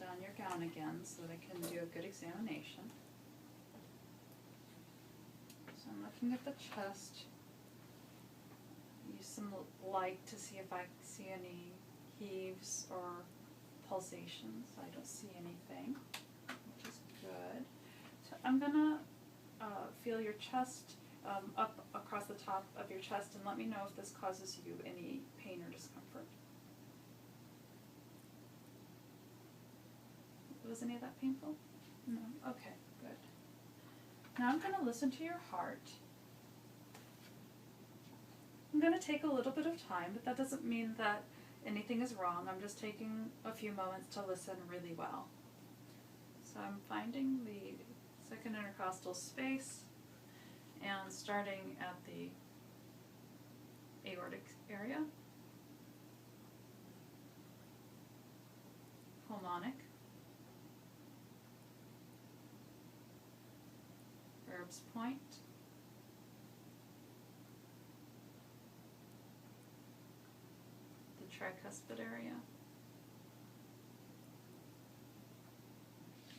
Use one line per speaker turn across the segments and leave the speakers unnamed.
down your gown again so that I can do a good examination. So I'm looking at the chest. Use some light to see if I see any heaves or pulsations. I don't see anything, which is good. So I'm gonna feel your chest up across the top of your chest and let me know if this causes you any pain or discomfort. Was any of that painful? No? Okay, good. Now I'm going to listen to your heart. I'm going to take a little bit of time, but that doesn't mean that anything is wrong. I'm just taking a few moments to listen really well. So I'm finding the second intercostal space and starting at the aortic area, pulmonic, Verb's point, the tricuspid area,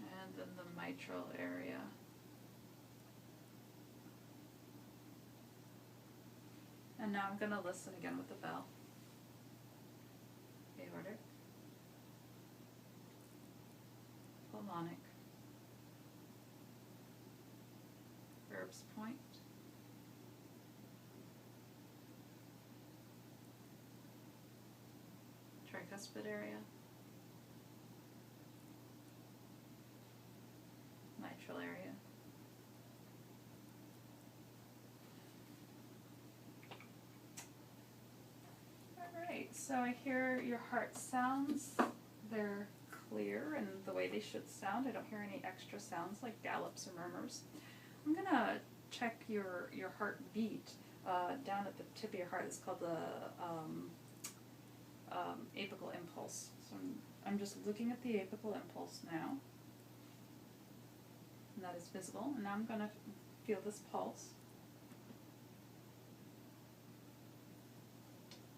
and then the mitral area. And now I'm going to listen again with the bell. Aortic, pulmonic, Verb's point, tricuspid area, mitral area. Alright, so I hear your heart sounds. They're clear and the way they should sound. I don't hear any extra sounds like gallops or murmurs. I'm going to check your heartbeat down at the tip of your heart. It's called the apical impulse. So I'm just looking at the apical impulse now. And that is visible. And now I'm going to feel this pulse.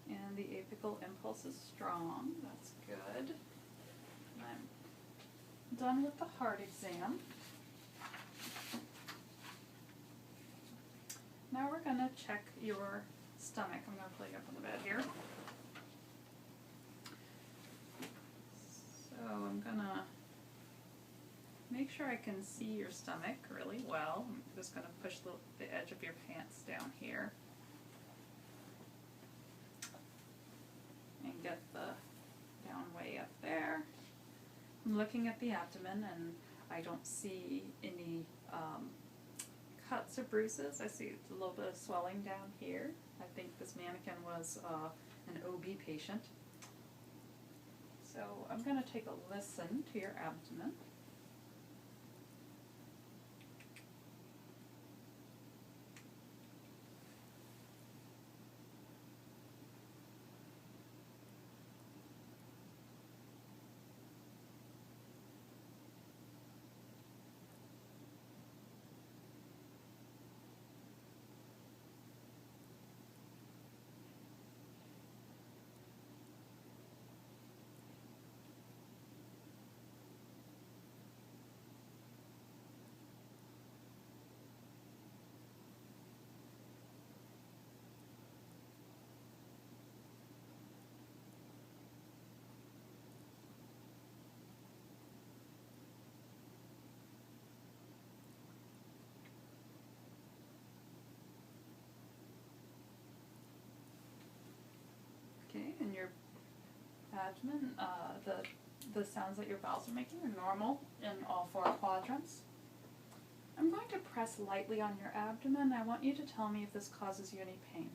And the apical impulse is strong. That's good. And I'm done with the heart exam. Now we're going to check your stomach. I'm going to pull you up on the bed here. So I'm going to make sure I can see your stomach really well. I'm just going to push the edge of your pants down here. And get the down way up there. I'm looking at the abdomen and I don't see any cuts or bruises. I see a little bit of swelling down here. I think this mannequin was an OB patient. So I'm going to take a listen to your abdomen. Okay, and your abdomen, the sounds that your bowels are making are normal in all four quadrants. I'm going to press lightly on your abdomen. I want you to tell me if this causes you any pain.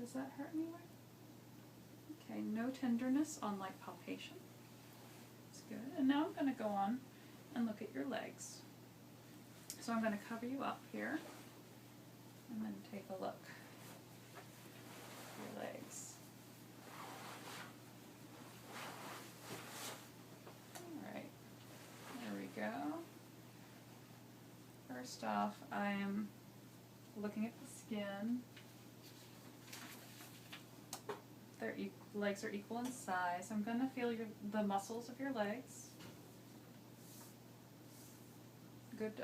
Does that hurt anywhere? Okay, no tenderness on light palpation. That's good. And now I'm going to go on and look at your legs. So I'm going to cover you up here and then take a look at your legs. Alright, there we go. First off, I am looking at the skin. Their legs are equal in size. I'm going to feel the muscles of your legs. Good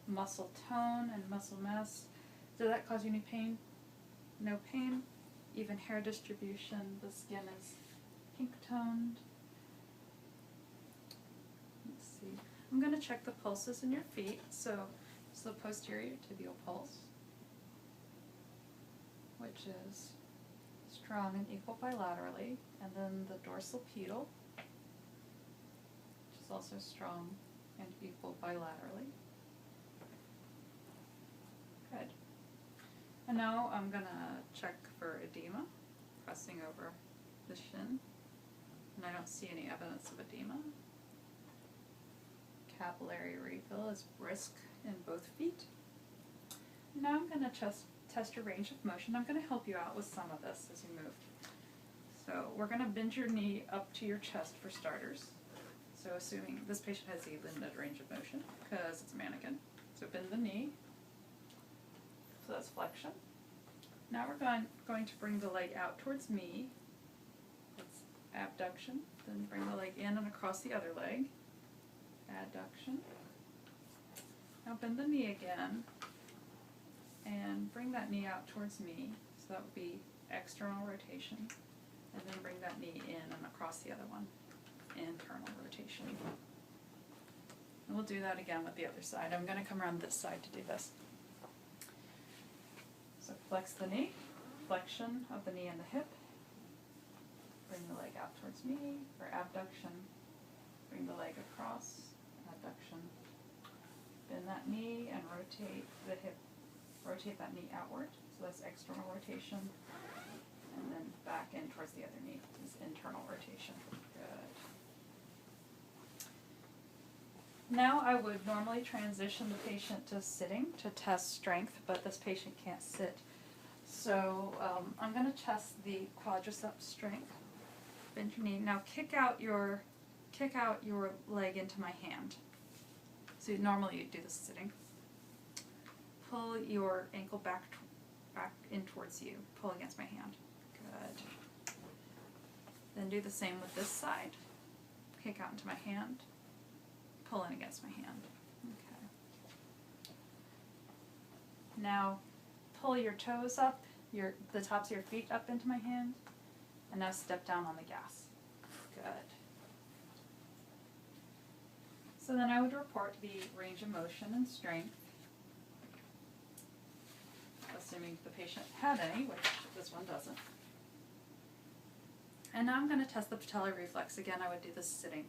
muscle tone and muscle mass. Does that cause you any pain? No pain. Even hair distribution. The skin is pink toned. Let's see. I'm going to check the pulses in your feet. So it's the posterior tibial pulse, which is strong and equal bilaterally, and then the dorsal pedal, which is also strong and equal bilaterally. Good. And now I'm going to check for edema, pressing over the shin, and I don't see any evidence of edema. Capillary refill is brisk in both feet. Now I'm going to test your range of motion. I'm going to help you out with some of this as you move. So we're going to bend your knee up to your chest for starters. So assuming this patient has a limited range of motion because it's a mannequin. So bend the knee. So that's flexion. Now we're going to bring the leg out towards me. That's abduction. Then bring the leg in and across the other leg. Adduction. Now bend the knee again and bring that knee out towards me. So that would be external rotation. And then bring that knee in and across the other one. Internal rotation. And we'll do that again with the other side. I'm going to come around this side to do this. So flex the knee, flexion of the knee and the hip. Bring the leg out towards me for abduction. Bring the leg across, adduction. Bend that knee and rotate the hip. Rotate that knee outward, so that's external rotation. And then back in towards the other knee is internal rotation. Good. Now I would normally transition the patient to sitting to test strength, but this patient can't sit. So I'm going to test the quadriceps strength. Bend your knee. Now kick out your leg into my hand. So normally you'd do this sitting. Pull your ankle back in towards you. Pull against my hand. Good. Then do the same with this side. Kick out into my hand. Pull in against my hand. Okay. Now pull your toes up, the tops of your feet up into my hand, and now step down on the gas. Good. So then I would report the range of motion and strength, assuming the patient had any, which this one doesn't. And now I'm going to test the patellar reflex. Again, I would do this sitting.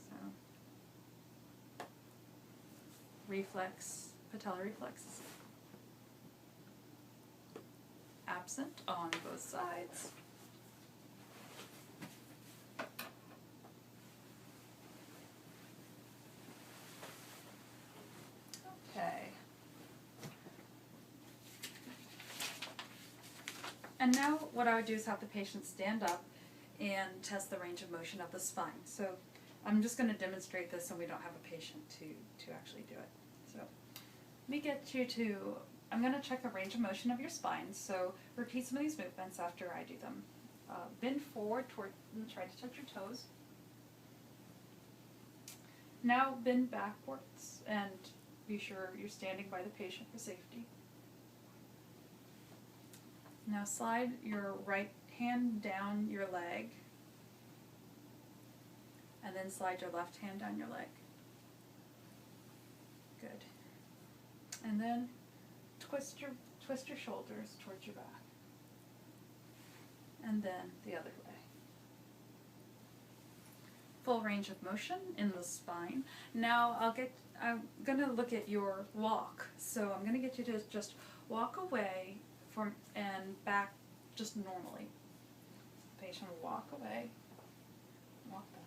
So, reflex, patellar reflex is absent on both sides. Okay. And now what I would do is have the patient stand up and test the range of motion of the spine. So I'm just going to demonstrate this so we don't have a patient to actually do it. So let me get you to, I'm going to check the range of motion of your spine. So repeat some of these movements after I do them. Bend forward and try to touch your toes. Now bend backwards and be sure you're standing by the patient for safety. Now slide your right hand down your leg and then slide your left hand down your leg. Good. And then twist your shoulders towards your back. And then the other way. Full range of motion in the spine. Now I'm going to look at your walk. So I'm going to get you to just walk away from and back just normally. The patient will walk away, walk back.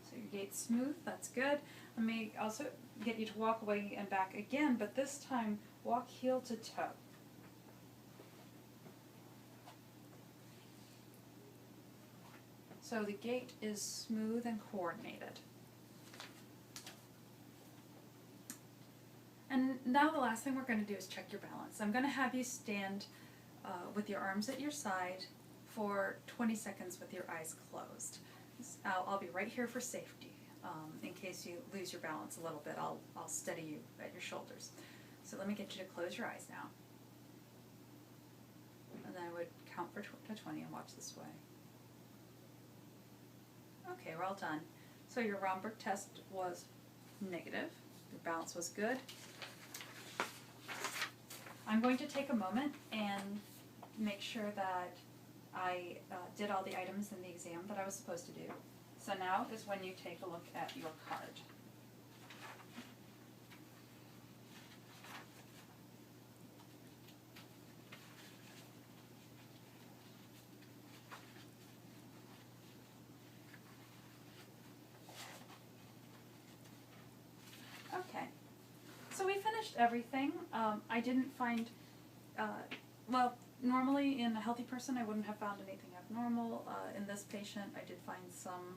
So your gait's smooth, that's good. I may also get you to walk away and back again, but this time walk heel to toe. So the gait is smooth and coordinated. now the last thing we're going to do is check your balance. I'm going to have you stand with your arms at your side for 20 seconds with your eyes closed. I'll be right here for safety. In case you lose your balance a little bit, I'll steady you at your shoulders. So let me get you to close your eyes now. And then I would count to 20 and watch this way. Okay, we're all done. So your Romberg test was negative. Your balance was good. I'm going to take a moment and make sure that I did all the items in the exam that I was supposed to do. So now is when you take a look at your card. Okay, so we finished everything. I didn't find, well, normally in a healthy person I wouldn't have found anything abnormal. In this patient I did find some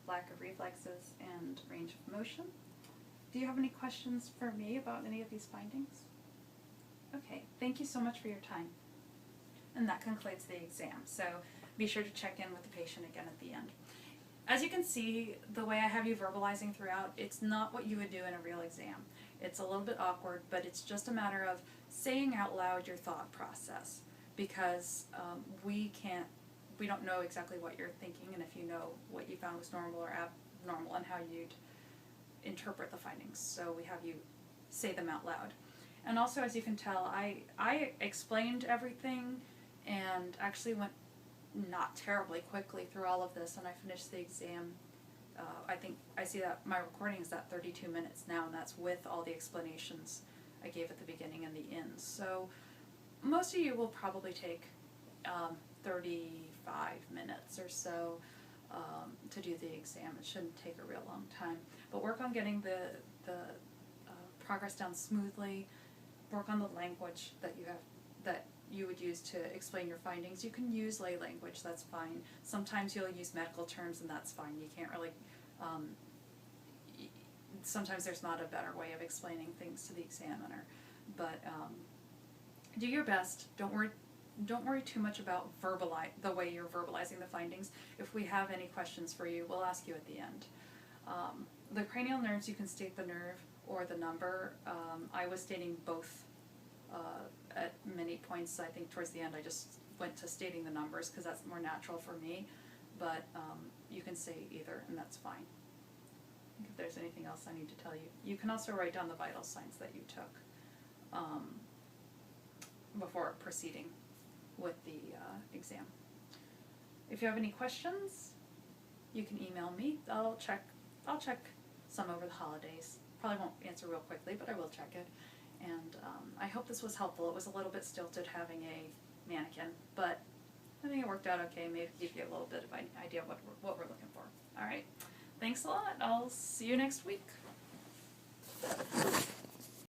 lack of reflexes and range of motion. Do you have any questions for me about any of these findings? Okay, thank you so much for your time. And that concludes the exam, so be sure to check in with the patient again at the end. As you can see, the way I have you verbalizing throughout, it's not what you would do in a real exam. It's a little bit awkward, but it's just a matter of saying out loud your thought process, because we don't know exactly what you're thinking, and if you know what you found was normal or abnormal and how you'd interpret the findings. So we have you say them out loud. And also, as you can tell, I explained everything and actually went not terribly quickly through all of this, and I finished the exam. I think I see that my recording is at 32 minutes now, and that's with all the explanations I gave at the beginning and the end. So most of you will probably take 35 minutes or so to do the exam. It shouldn't take a real long time. But work on getting the progress down smoothly. Work on the language that you would use to explain your findings. You can use lay language, that's fine. Sometimes you'll use medical terms, and that's fine. You can't really, sometimes there's not a better way of explaining things to the examiner. But do your best. Don't worry too much about the way you're verbalizing the findings. If we have any questions for you, we'll ask you at the end. The cranial nerves, you can state the nerve or the number. I was stating both at many points. I think towards the end I just went to stating the numbers because that's more natural for me, but you can say either, and that's fine. I think if there's anything else I need to tell you. You can also write down the vital signs that you took before proceeding with the exam. If you have any questions, you can email me. I'll check some over the holidays. Probably won't answer real quickly, but I will check it. And I hope this was helpful. It was a little bit stilted having a mannequin, but I think it worked out okay. Maybe give you a little bit of an idea of what we're looking for. All right. Thanks a lot. I'll see you next week.